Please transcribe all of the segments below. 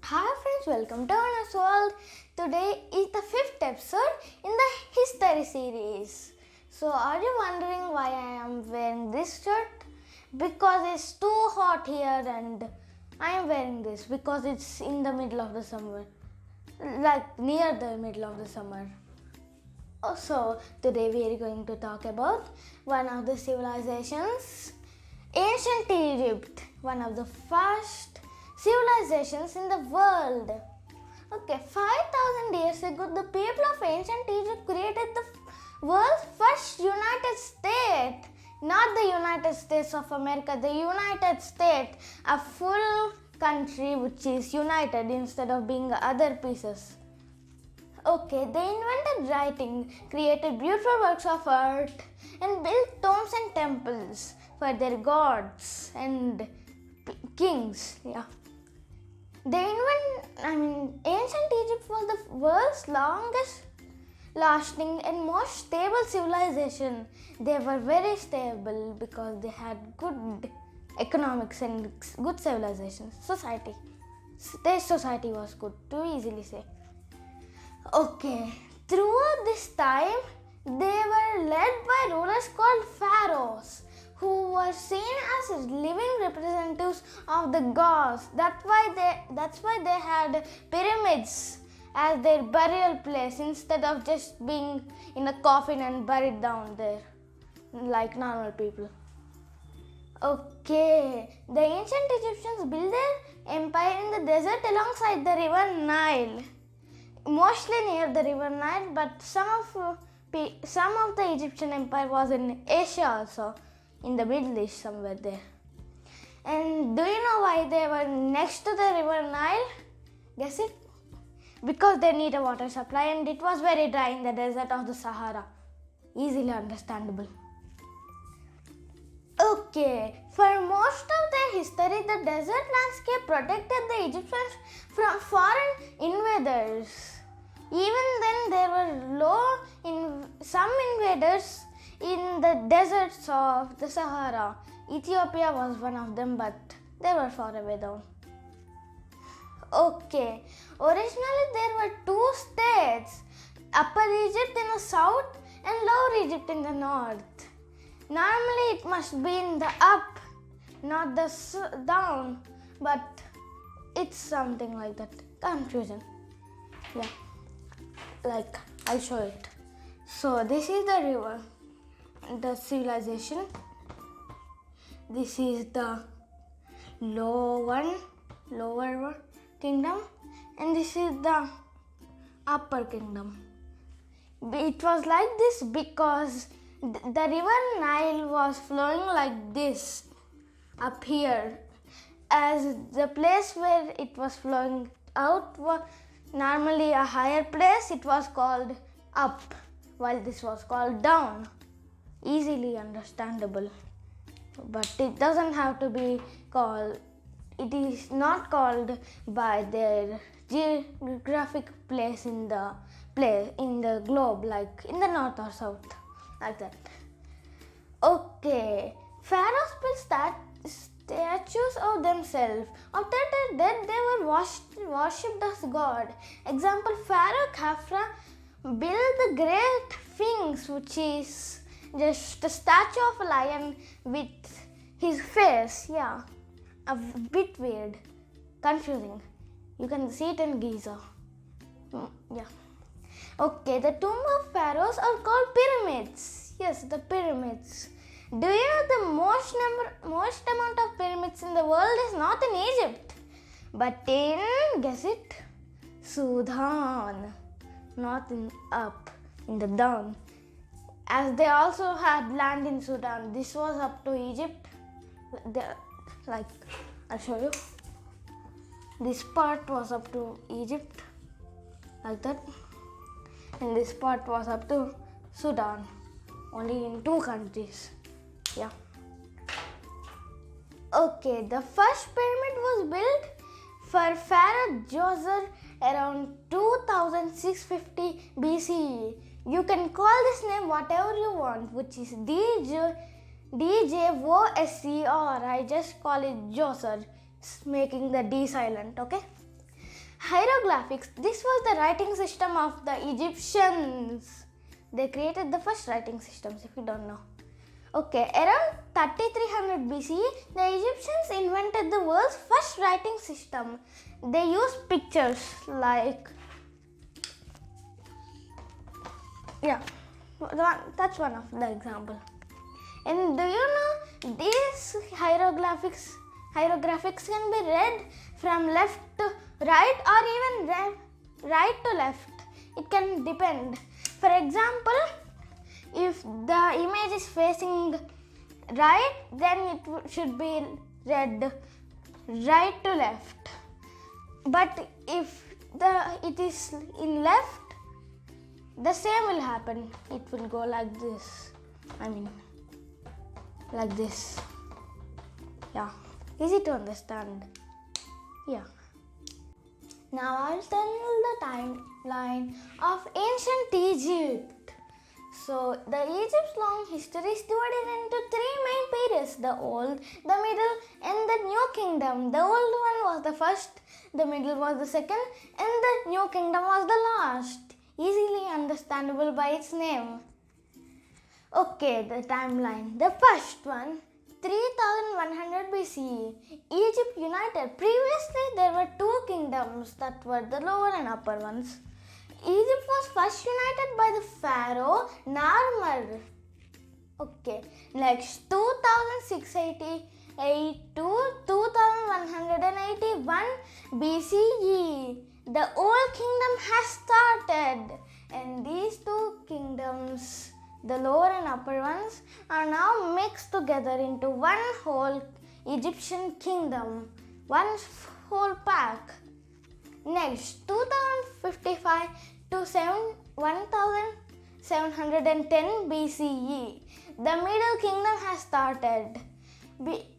Hi friends, welcome to Arnav's world. Today is the 5th episode in the history series. So are you wondering why I am wearing this shirt? Because it's too hot here and I am wearing this because it's in the middle of the summer. Like near the middle of the summer. So today we are going to talk about one of the civilizations, ancient Egypt, one of the first civilizations in the world. Okay, 5,000 years ago, the people of ancient Egypt created the world's first United States. Not the United States of America, the United States, a full country which is united instead of being other pieces. Okay, they invented writing, created beautiful works of art, and built tombs and temples for their gods and kings. Yeah. Ancient Egypt was the world's longest lasting and most stable civilization. They were very stable because they had good economics and good civilization. Society. Their society was good, to easily say. Okay, throughout this time, they were led by rulers called pharaohs, who were seen as living representatives of the gods. That's why they had pyramids as their burial place instead of just being in a coffin and buried down there like normal people. Okay, the ancient Egyptians built their empire in the desert alongside the river Nile. Mostly near the river Nile, but some of the Egyptian empire was in Asia also, in the Middle East somewhere there. And do you know why they were next to the river Nile? Guess it? Because they need a water supply and it was very dry in the desert of the Sahara. Easily understandable. Okay, for most of their history, the desert landscape protected the Egyptians from foreign invaders. Even then, there were some invaders in the deserts of the Sahara. Ethiopia was one of them, but they were far away down. Okay, originally there were two states, Upper Egypt in the south and Lower Egypt in the north. Normally it must be in the up, not the down, but it's something like that. Confusion. Yeah, like I'll show it. So this is the river, the civilization. This is the lower kingdom, and this is the upper kingdom. It was like this because the river Nile was flowing like this up here, as the place where it was flowing out was normally a higher place. It was called up, while this was called down. Easily understandable, but it doesn't have to be called. It is not called by their geographic place in the globe, like in the north or south, like that. Okay, pharaohs built statues of themselves. After their death, they were worshipped as god. Example: Pharaoh Khafra built the Great Sphinx, which is just a statue of a lion with his face. Yeah, a bit weird, confusing. You can see it in Giza. Yeah. Okay, the tomb of pharaohs are called pyramids. Yes, the pyramids. Do you know the most amount of pyramids in the world is not in Egypt, but in, guess it, Sudan. Not in up, in the down. As they also had land in Sudan. This was up to Egypt. I'll show you. This part was up to Egypt, like that. And this part was up to Sudan. Only in two countries. Yeah. Okay, the first pyramid was built for Pharaoh Djoser around 2650 BCE. You can call this name whatever you want, which is DJOSER. I just call it Djoser, making the D silent, okay? Hieroglyphics. This was the writing system of the Egyptians. They created the first writing systems, if you don't know. Okay, around 3300 BCE, the Egyptians invented the world's first writing system. They used pictures like, that's one of the example. And do you know these hieroglyphics can be read from left to right or even right to left. It can depend. For example, if the image is facing right, then it should be read right to left. But if it is in left, the same will happen. It will go like this. Like this. Yeah. Easy to understand. Yeah. Now I'll tell the timeline of ancient Egypt. So the Egypt's long history is divided into three main periods: the Old, the Middle, and the New Kingdom. The Old one was the first, the Middle was the second, and the New Kingdom was the last. Easily understandable by its name. Okay, the timeline. The first one, 3100 BCE, Egypt united. Previously, there were two kingdoms that were the lower and upper ones. Egypt was first united by the pharaoh Narmer. Okay, next 2688 to 2181 BCE, the old kingdom has started, and these two kingdoms, the lower and upper ones, are now mixed together into one whole Egyptian kingdom, one whole pack. Next, 2055 to 1710 BCE, the Middle Kingdom has started.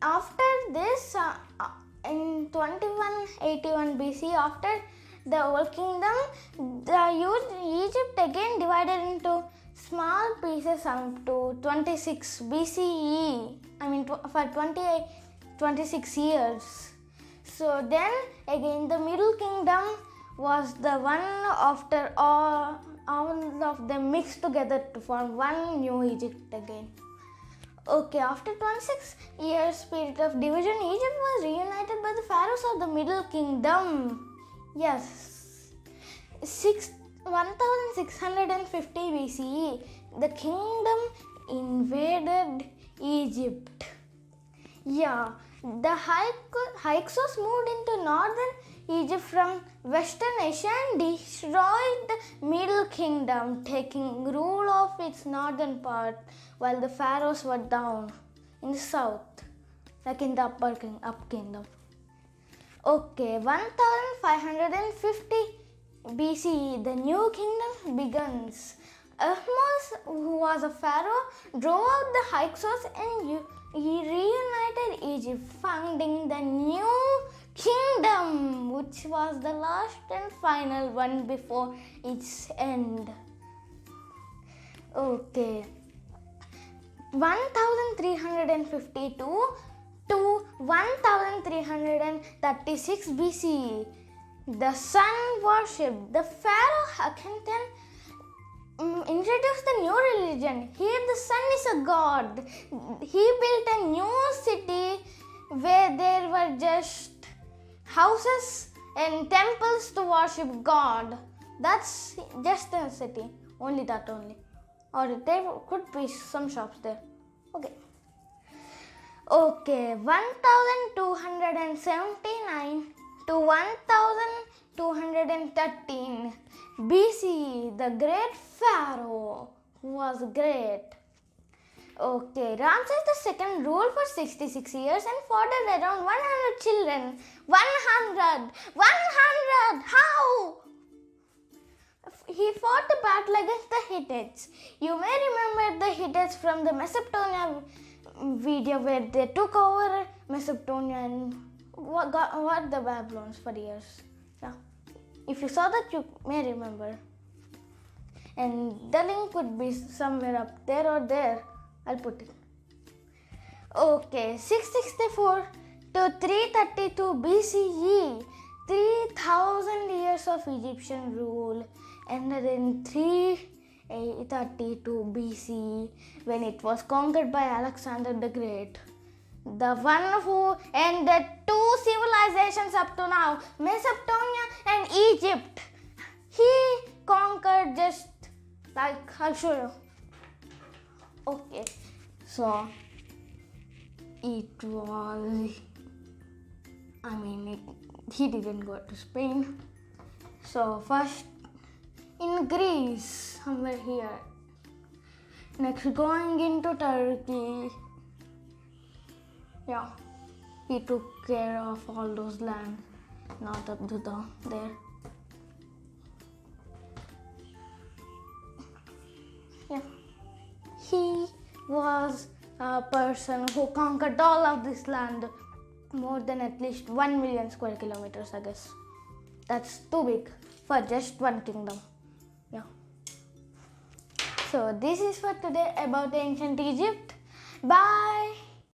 After this, in 2181 BC, after the Old Kingdom, Egypt again divided into small pieces up to 26 BCE. For 26 years. So then again the Middle Kingdom was the one after all of them mixed together to form one new Egypt again. Okay, after 26 years period of division, Egypt was reunited by the pharaohs of the Middle Kingdom. Yes. 1650 BCE, the kingdom invaded Egypt. Yeah, the Hyksos moved into northern Egypt from Western Asia and destroyed the Middle Kingdom, taking rule of its northern part, while the pharaohs were down in the south, like in the upper kingdom. Okay, 1550 BCE, the new kingdom begins. Ahmose, who was a pharaoh, drove out the Hyksos and he reunited Egypt, founding the new kingdom, which was the last and final one before its end. Okay. 1352 to 1336 BCE, the sun worship. The pharaoh Akhenaten introduced the new religion. Here the sun is a god. He built a new city where there were just houses and temples to worship God. That's just a city. Only that only. Or there could be some shops there. Okay, 1279 to 1213 BCE, the great pharaoh who was great. Okay, Ramses II ruled for 66 years and fathered around 100 children. 100! How? He fought a battle against the Hittites. You may remember the Hittites from the Mesopotamia video where they took over Mesopotamia and what the Babylons for years. Yeah. If you saw that, you may remember. And the link would be somewhere up there or there. I'll put it. Okay, 664 to 332 BCE, 3000 of Egyptian rule ended in 332 BC when it was conquered by Alexander the Great. The one who ended two civilizations up to now, Mesopotamia and Egypt. He conquered just like, I'll show you. Okay, so it was, he didn't go to Spain. So first in Greece, somewhere here. Next going into Turkey. Yeah, he took care of all those lands, not up to there. Yeah, he was a person who conquered all of this land, more than at least 1 million square kilometers, I guess. That's too big for just one kingdom. Yeah. So this is for today about ancient Egypt. Bye.